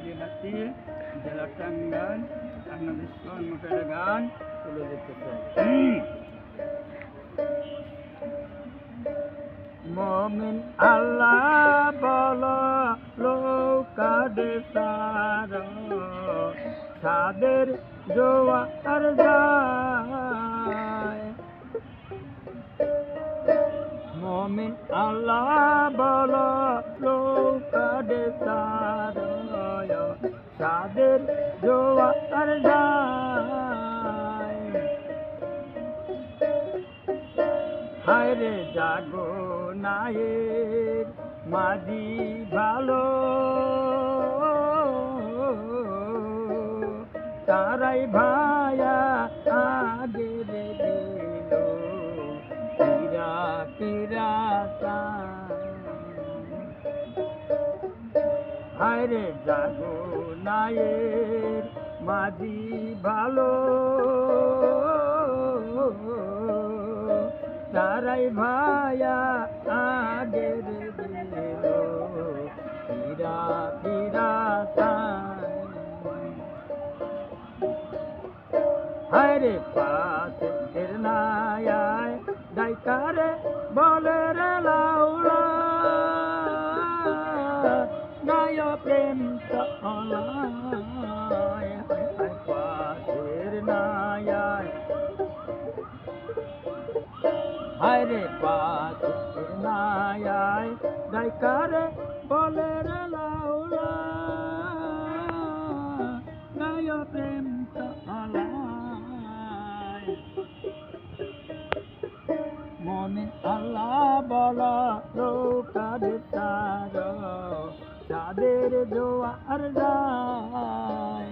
নদিয়াহাটি, জেলা টাঙ্গাইল, আপনাদের মোটের গান তুলে দিতে চাই। মমিন আল্লাহ বল লোকাদে সার সাদের জোয়ার যায়। মমিন আল্লাহ বল লোকাদে সার সাদের জোয়ার যায়। হায়রে জাগো নায়ের মাঝি ভালো, তারাই ভায়া আগের দিল কিরা কিরা। হায়রে জাগো নায়ের মাঝি ভালো, তারাই ভায়া আগের দিল কিরা কিরা। হায়রে পাশের নায়ায় ডাইকারে বলে রে লাউলা, নায় প্রেম তলায়। পাশের নায়ায় হায়রে পাশের নায়ায় ডাইকারে বলে রে লাউলা, নায় প্রেম তলায়। মমিন আল্লাহ বলা লোকাদে তার সাদের জোয়ার যায়।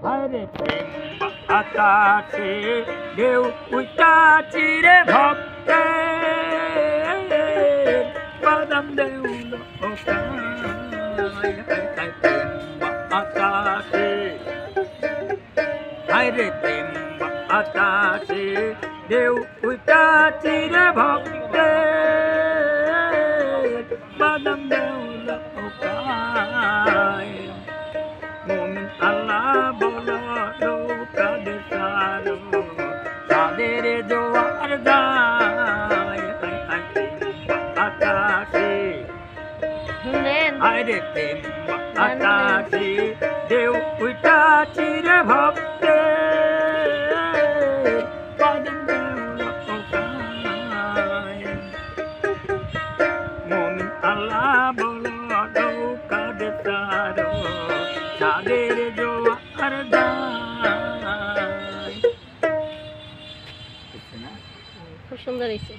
হায়রে প্রেম আকাশে ঢেউ উঠাছি রে ভক্তে, বাদাম দেউল আকাশে। হায়রে প্রেম আকাশে ঢেউ উঠাছি রে ভক্তে, বাদাম দেউল মমিন আল্লাহ বল লোকাদে সার সাদের জোয়ার যায়। আকাশে হায়রে প্রেম আকাশে ঢেউ উঠাছি রে ভক্তে, মমিন আল্লাহ বল লোকাদে সার সাদের জোয়ার যায়। খুব সুন্দর হয়েছে।